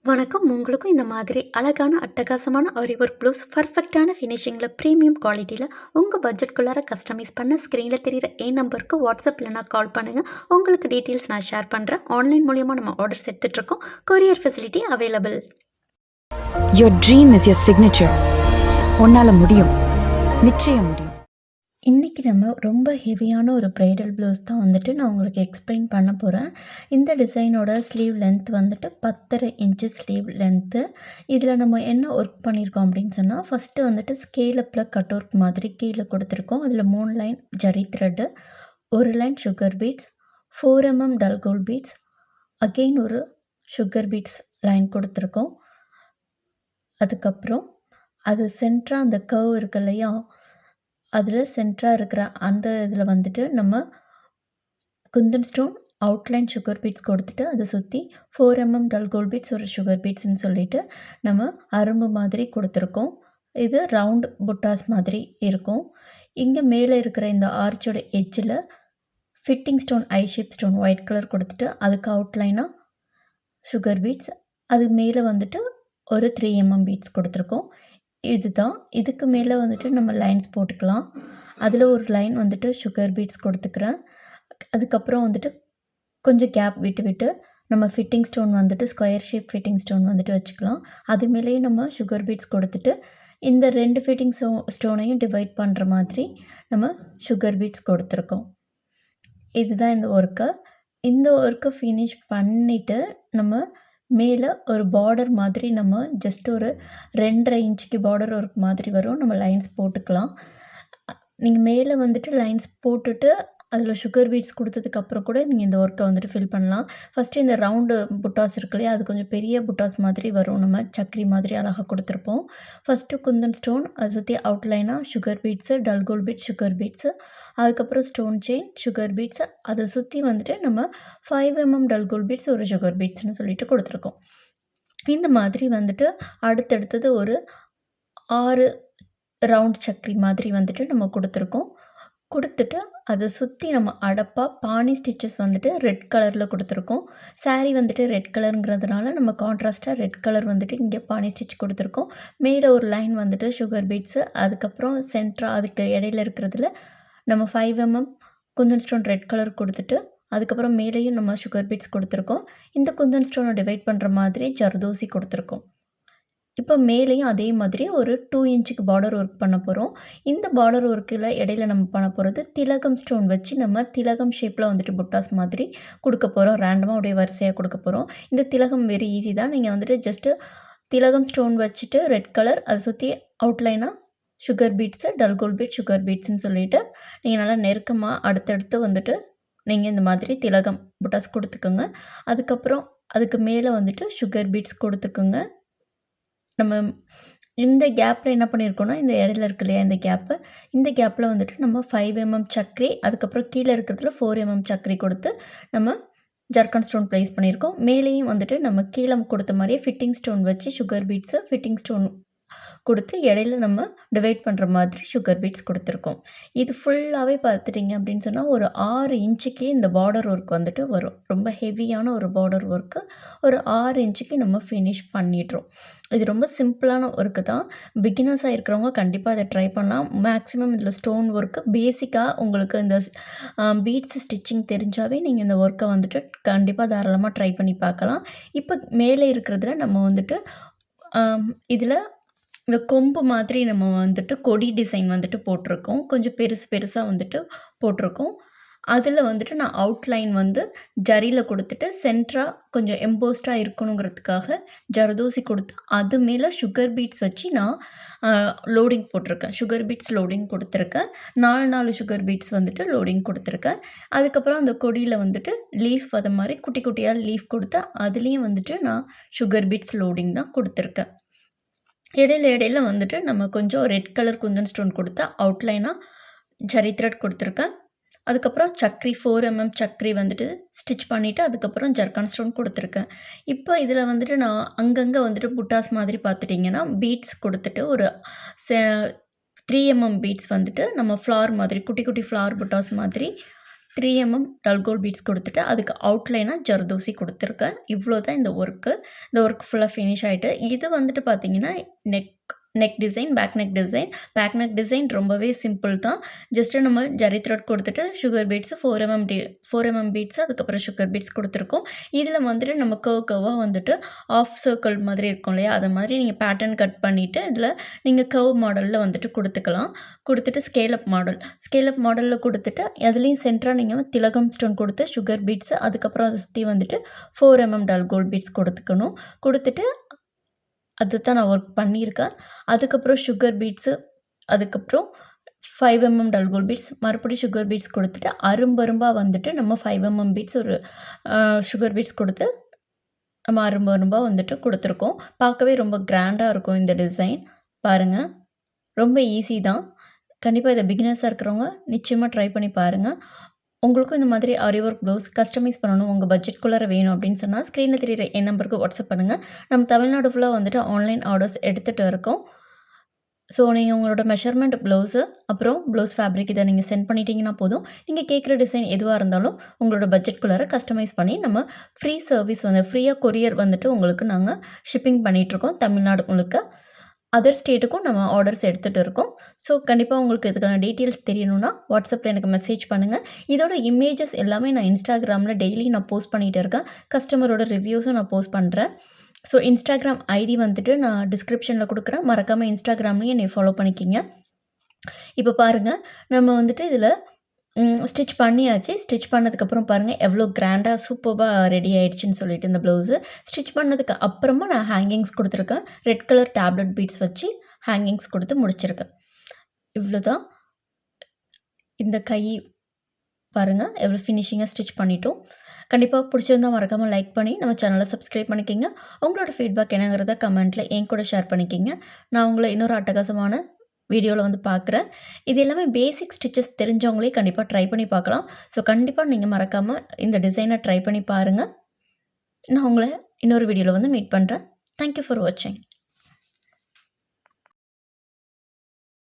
வணக்கம். உங்களுக்கும் இந்த மாதிரி அழகான, அட்டகாசமான ஆரி ஒர்க் ப்ளவுஸ் பர்ஃபெக்ட்டான ஃபினிஷிங்கில பிரீமியம் குவாலிட்டியில உங்க பட்ஜெட்குள்ளார கஸ்டமைஸ் பண்ண ஸ்க்ரீன்ல தெரியிற என் நம்பருக்கு வாட்ஸ்அப் இல்லைனா கால் பண்ணுங்க. உங்களுக்கு டீட்டெயில்ஸ் நான் ஷேர் பண்றேன். ஆன்லைன் மூலியமா நம்ம ஆர்டர்ஸ் எடுத்துட்ருக்கோம். Courier facility available. Your dream is your signature. உன்னால முடியும். நிச்சயம் முடியும். இன்றைக்கி நம்ம ரொம்ப ஹெவியான ஒரு ப்ரைடல் ப்ளவுஸ் தான் வந்துட்டு நான் உங்களுக்கு எக்ஸ்பிளைன் பண்ண போகிறேன். இந்த டிசைனோட ஸ்லீவ் லென்த் வந்துட்டு 10.5 இன்ச்சு ஸ்லீவ் லென்த்து. இதில் நம்ம என்ன ஒர்க் பண்ணியிருக்கோம் அப்படின்னு சொன்னால், ஃபஸ்ட்டு வந்துட்டு ஸ்கேலப்பில் கட் ஒர்க் மாதிரி கீழே கொடுத்துருக்கோம். அதில் 3 line zari thread, 1 line sugar beads, 4 mm dull gold beads, again ஒரு சுகர் பீட்ஸ் லைன் கொடுத்துருக்கோம். அதுக்கப்புறம் அது சென்டராக அந்த கர்வ் இருக்கு இல்லையா, அதில் சென்டராக இருக்கிற அந்த இதில் வந்துட்டு நம்ம kundan stone outline sugar beads கொடுத்துட்டு அதை சுற்றி 4 mm டல் கோல்ட் பீட்ஸ் ஒரு சுகர் பீட்ஸ்ன்னு சொல்லிட்டு நம்ம அரும்பு மாதிரி கொடுத்துருக்கோம். இது ரவுண்ட் புட்டாஸ் மாதிரி இருக்கும். இங்கே மேலே இருக்கிற இந்த ஆர்ச்சோட எட்ஜில் ஃபிட்டிங் ஸ்டோன் ஐ ஷேப் ஸ்டோன் ஒயிட் கலர் கொடுத்துட்டு அதுக்கு அவுட்லைனாக சுகர் பீட்ஸ், அது மேலே வந்துட்டு ஒரு 3 mm பீட்ஸ் கொடுத்துருக்கோம். இதுதான். இதுக்கு மேலே வந்துட்டு நம்ம லைன்ஸ் போட்டுக்கலாம். அதில் ஒரு லைன் வந்துட்டு சுகர் பீட்ஸ் கொடுத்துக்கிறேன். அதுக்கப்புறம் வந்துட்டு கொஞ்சம் கேப் விட்டு விட்டு நம்ம ஃபிட்டிங் ஸ்டோன் வந்துட்டு ஸ்கொயர் ஷேப் ஃபிட்டிங் ஸ்டோன் வந்துட்டு வச்சுக்கலாம். அது மேலேயும் நம்ம சுகர் பீட்ஸ் கொடுத்துட்டு இந்த 2 ஃபிட்டிங் ஸ்டோனையும் டிவைட் பண்ணுற மாதிரி நம்ம சுகர் பீட்ஸ் கொடுத்துருக்கோம். இதுதான் இந்த ஒர்க்கு. இந்த ஒர்க்கை ஃபினிஷ் பண்ணிவிட்டு நம்ம மேலே ஒரு பார்டர் மாதிரி நம்ம ஜஸ்ட் ஒரு 2.5 இன்ச்சுக்கு பார்டர் ஒர்க் மாதிரி வரும். நம்ம லைன்ஸ் போட்டுக்கலாம். நீங்கள் மேலே வந்துட்டு லைன்ஸ் போட்டுட்டு அதில் சுகர் பீட்ஸ் கொடுத்ததுக்கப்புறம் கூட நீங்கள் இந்த ஒர்க்கை வந்துட்டு ஃபில் பண்ணலாம். ஃபஸ்ட்டு இந்த ரவுண்டு புட்டாஸ் இருக்கு இல்லையா, அது கொஞ்சம் பெரிய புட்டாஸ் மாதிரி வரும். நம்ம சக்கரி மாதிரி அழகாக கொடுத்துருப்போம். ஃபஸ்ட்டு குந்தன் ஸ்டோன், அதை சுற்றி அவுட்லைனாக sugar beads, dull gold beads, sugar beads, அதுக்கப்புறம் ஸ்டோன் செயின், சுகர் பீட்ஸு, அதை சுற்றி வந்துட்டு நம்ம 5 mm டல் கோல்ட் பீட்ஸ் ஒரு சுகர் பீட்ஸ்னு சொல்லிட்டு கொடுத்துருக்கோம். இந்த மாதிரி வந்துட்டு அடுத்தடுத்தது ஒரு 6 ரவுண்ட் சக்கரி மாதிரி வந்துட்டு நம்ம கொடுத்துருக்கோம். கொடுத்துட்டு அதை சுற்றி நம்ம அடப்பாக பானி ஸ்டிச்சஸ் வந்துட்டு ரெட் கலரில் கொடுத்துருக்கோம். சாரீ வந்துட்டு ரெட் கலருங்கிறதுனால நம்ம கான்ட்ராஸ்ட்டாக ரெட் கலர் வந்துட்டு இங்கே பானி ஸ்டிச் கொடுத்துருக்கோம். மேலே ஒரு லைன் வந்துட்டு சுகர் பீட்ஸு, அதுக்கப்புறம் சென்ட்ரா அதுக்கு இடையில இருக்கிறதுல நம்ம 5 mm Kundan stone red colour கொடுத்துட்டு அதுக்கப்புறம் மேலேயும் நம்ம சுகர் பீட்ஸ் கொடுத்துருக்கோம். இந்த குந்தன் ஸ்டோனை டிவைட் பண்ணுற மாதிரி ஜர்தோசி கொடுத்துருக்கோம். இப்போ மேலேயும் அதே மாதிரி ஒரு 2 இன்ச்சுக்கு பார்டர் ஒர்க் பண்ண போகிறோம். இந்த பார்டர் ஒர்க்கில் இடையில நம்ம பண்ண போகிறது திலகம் ஸ்டோன் வச்சு நம்ம திலகம் ஷேப்பில் வந்துட்டு புட்டாஸ் மாதிரி கொடுக்க போகிறோம். ரேண்டமாக அப்படியே வரிசையாக கொடுக்க போகிறோம். இந்த திலகம் வெரி ஈஸி தான். நீங்கள் வந்துட்டு ஜஸ்ட்டு திலகம் ஸ்டோன் வச்சுட்டு ரெட் கலர், அதை சுற்றி அவுட்லைனாக sugar beads, dull gold beads, sugar பீட்ஸ்ன்னு சொல்லிவிட்டு நீங்கள் நல்லா நெருக்கமாக அடுத்தடுத்து வந்துட்டு நீங்கள் இந்த மாதிரி திலகம் புட்டாஸ் கொடுத்துக்கோங்க. அதுக்கப்புறம் அதுக்கு மேலே வந்துட்டு சுகர் பீட்ஸ் கொடுத்துக்குங்க. நம்ம இந்த கேப்பில் என்ன பண்ணியிருக்கோன்னா, இந்த இடையில இருக்கு இல்லையா இந்த கேப்பு, இந்த கேப்பில் வந்துட்டு நம்ம 5 mm சக்கரி, அதுக்கப்புறம் கீழே இருக்கிறதுல 4 mm சக்கரி கொடுத்து நம்ம ஜர்க்கன் ஸ்டோன் ப்ளேஸ் பண்ணியிருக்கோம். மேலேயும் வந்துட்டு நம்ம கீழே கொடுத்த மாதிரியே ஃபிட்டிங் ஸ்டோன் வச்சு சுகர் பீட்ஸு, ஃபிட்டிங் ஸ்டோன் கொடுத்து இடையில நம்ம டிவைட் பண்ணுற மாதிரி சுகர் பீட்ஸ் கொடுத்துருக்கோம். இது ஃபுல்லாகவே பார்த்துட்டிங்க அப்படின்னு சொன்னால் ஒரு 6 இன்ச்சுக்கே இந்த பார்டர் ஒர்க் வந்துட்டு வரும். ரொம்ப ஹெவியான ஒரு பார்டர் ஒர்க்கு ஒரு 6 இன்ச்சுக்கு நம்ம ஃபினிஷ் பண்ணிடுறோம். இது ரொம்ப சிம்பிளான ஒர்க்கு தான். பிகினர்ஸாக இருக்கிறவங்க கண்டிப்பாக அதை ட்ரை பண்ணலாம். மேக்ஸிமம் இதில் ஸ்டோன் ஒர்க்கு பேசிக்காக உங்களுக்கு இந்த பீட்ஸ் ஸ்டிச்சிங் தெரிஞ்சாவே நீங்கள் இந்த ஒர்க்கை வந்துட்டு கண்டிப்பாக தாராளமாக ட்ரை பண்ணி பார்க்கலாம். இப்போ மேலே இருக்கிறதுல நம்ம வந்துட்டு இதில் இந்த கொம்பு மாதிரி நம்ம வந்துட்டு கொடி டிசைன் வந்துட்டு போட்டிருக்கோம். கொஞ்சம் பெருசு பெருசாக வந்துட்டு போட்டிருக்கோம். அதில் வந்துட்டு நான் அவுட்லைன் வந்து ஜரியில் கொடுத்துட்டு சென்டராக கொஞ்சம் எம்போஸ்டாக இருக்கணுங்கிறதுக்காக ஜர்தோசி கொடுத்து அது மேலே சுகர் பீட்ஸ் வச்சு நான் லோடிங் போட்டிருக்கேன். சுகர் பீட்ஸ் லோடிங் கொடுத்துருக்கேன். 4 சுகர் பீட்ஸ் வந்துட்டு லோடிங் கொடுத்துருக்கேன். அதுக்கப்புறம் அந்த கொடியில் வந்துட்டு லீஃப் அது மாதிரி குட்டி குட்டியாக லீஃப் கொடுத்து அதுலேயும் வந்துட்டு நான் சுகர் பீட்ஸ் லோடிங் தான் கொடுத்துருக்கேன். இடையில வந்துட்டு நம்ம கொஞ்சம் ரெட் கலர் குந்தன் ஸ்டோன் கொடுத்து அவுட்லைனாக ஜரி த்ரெட் கொடுத்துருக்கேன். அதுக்கப்புறம் சக்கரி 4 mm சக்கரி வந்துட்டு ஸ்டிச் பண்ணிவிட்டு அதுக்கப்புறம் ஜர்க்கான் ஸ்டோன் கொடுத்துருக்கேன். இப்போ இதில் வந்துட்டு நான் அங்கங்கே வந்துட்டு புட்டாஸ் மாதிரி பார்த்துட்டிங்கன்னா பீட்ஸ் கொடுத்துட்டு ஒரு 3 mm பீட்ஸ் வந்துட்டு நம்ம ஃப்ளார் மாதிரி குட்டி குட்டி ஃப்ளார் புட்டாஸ் மாதிரி 3 டல் கோல்ட் பீட்ஸ் கொடுத்துட்டு அதுக்கு அவுட்லைனாக ஜர்தோசி கொடுத்துருக்கேன். இவ்வளோ தான் இந்த ஒர்க்கு. இந்த ஒர்க் ஃபுல்லாக ஃபினிஷ் ஆயிட்டு, இது வந்துட்டு பார்த்தீங்கன்னா, neck neck design, back neck design. Back neck design ரொம்பவே சிம்பிள் தான். ஜஸ்ட்டு நம்ம ஜரி த்ரெட் கொடுத்துட்டு சுகர் பீட்ஸு 4 பீட்ஸு அதுக்கப்புறம் சுகர் பீட்ஸ் கொடுத்துருக்கோம். இதில் வந்துட்டு நம்ம கர்வா வந்துட்டு ஆஃப் சர்க்கிள் மாதிரி இருக்கும் இல்லையா? அது மாதிரி நீங்கள் பேட்டர்ன் கட் பண்ணிவிட்டு இதில் நீங்கள் கர்வ் மாடலில் வந்துட்டு கொடுத்துக்கலாம். கொடுத்துட்டு ஸ்கேல் அப் மாடலில் கொடுத்துட்டு அதுலேயும் சென்டரா நீங்கள் திலகம் ஸ்டோன் கொடுத்து சுகர் பீட்ஸு அதுக்கப்புறம் அதை சுற்றி வந்துட்டு 4 டல் கோல்ட் பீட்ஸ் கொடுத்துக்கணும். கொடுத்துட்டு அதுதான் நான் ஒர்க் பண்ணியிருக்கேன். அதுக்கப்புறம் சுகர் பீட்ஸு, அதுக்கப்புறம் 5 டல் கோல்ட் பீட்ஸ், மறுபடியும் சுகர் பீட்ஸ் கொடுத்துட்டு அரும்பரும்பா வந்துட்டு நம்ம 5 பீட்ஸ் ஒரு சுகர் பீட்ஸ் கொடுத்து நம்ம அரும்பரும்பா வந்துட்டு கொடுத்துருக்கோம். பார்க்கவே ரொம்ப கிராண்டாக இருக்கும் இந்த டிசைன். பாருங்கள், ரொம்ப ஈஸி தான். கண்டிப்பாக இதை பிகினர்ஸாக இருக்கிறவங்க நிச்சயமாக ட்ரை பண்ணி பாருங்கள். உங்களுக்கும் இந்த மாதிரி ஆரி ஒர்க் ப்ளவுஸ் கஸ்டமைஸ் பண்ணணும், உங்கள் பட்ஜெட்குள்ளார வேணும் அப்படின்னு சொன்னால் ஸ்க்ரீனில் தெரியுற என் நம்பருக்கு வாட்ஸ்அப் பண்ணுங்கள். நம்ம தமிழ்நாடு ஃபுல்லாக வந்துட்டு ஆன்லைன் ஆர்டர்ஸ் எடுத்துகிட்டு இருக்கோம். ஸோ நீங்கள் உங்களோட மெஷர்மெண்ட் ப்ளவுஸு, அப்புறம் ப்ளவுஸ் ஃபேப்ரிக் இதை நீங்கள் சென்ட் பண்ணிட்டீங்கன்னா போதும். நீங்கள் கேட்குற டிசைன் எதுவாக இருந்தாலும் உங்களோட பட்ஜெட்குள்ளார கஸ்டமைஸ் பண்ணி நம்ம ஃப்ரீ சர்வீஸ் ஃப்ரீயாக கொரியர் வந்துட்டு உங்களுக்கு நாங்கள் ஷிப்பிங் பண்ணிகிட்ருக்கோம் தமிழ்நாடு முழுக்க. அதர் ஸ்டேட்டுக்கும் நம்ம ஆர்டர்ஸ் எடுத்துகிட்டு இருக்கோம். ஸோ கண்டிப்பாக உங்களுக்கு இதுக்கான டீட்டெயில்ஸ் தெரியணும்னா வாட்ஸ்அப்பில் எனக்கு மெசேஜ் பண்ணுங்கள். இதோட இமேஜஸ் எல்லாமே நான் இன்ஸ்டாகிராமில் டெய்லி நான் போஸ்ட் பண்ணிகிட்டு இருக்கேன். கஸ்டமரோட ரிவ்யூஸும் நான் போஸ்ட் பண்ணுறேன். ஸோ இன்ஸ்டாகிராம் ஐடி வந்துட்டு நான் டிஸ்கிரிப்ஷனில் கொடுக்குறேன். மறக்காமல் இன்ஸ்டாகிராம்லேயும் என்னை ஃபாலோ பண்ணிக்கிங்க. இப்போ பாருங்கள், நம்ம வந்துட்டு இதில் ஸ்டிச் பண்ணியாச்சு. ஸ்டிச் பண்ணதுக்கப்புறம் பாருங்கள் எவ்வளோ கிராண்டாக சூப்பர்பாக ரெடி ஆகிடுச்சின்னு சொல்லிட்டு இந்த ப்ளவுஸு. ஸ்டிச் பண்ணதுக்கு அப்புறமா நான் ஹேங்கிங்ஸ் கொடுத்துருக்கேன். ரெட் கலர் டேப்லெட் பீட்ஸ் வச்சு ஹேங்கிங்ஸ் கொடுத்து முடிச்சிருக்கேன். இவ்வளோ தான். இந்த கை பாருங்கள் எவ்வளோ ஃபினிஷிங்காக ஸ்டிச் பண்ணிட்டோம். கண்டிப்பாக பிடிச்சிருந்தா மறக்காமல் லைக் பண்ணி நம்ம சேனலை சப்ஸ்கிரைப் பண்ணிக்கிங்க. உங்களோட ஃபீட்பேக் என்னங்கிறத கமெண்ட்டில் என் கூட ஷேர் பண்ணிக்கிங்க. நான் உங்களை இன்னொரு அட்டகாசமான வீடியோவில் வந்து பார்க்குறேன். இது எல்லாமே பேசிக் ஸ்டிச்சஸ் தெரிஞ்சவங்களே கண்டிப்பாக ட்ரை பண்ணி பார்க்கலாம். ஸோ கண்டிப்பாக நீங்கள் மறக்காமல் இந்த டிசைனை ட்ரை பண்ணி பாருங்கள். நான் உங்களை இன்னொரு வீடியோவில் வந்து மீட் பண்ணுறேன். தேங்க் யூ ஃபார் வாட்சிங்.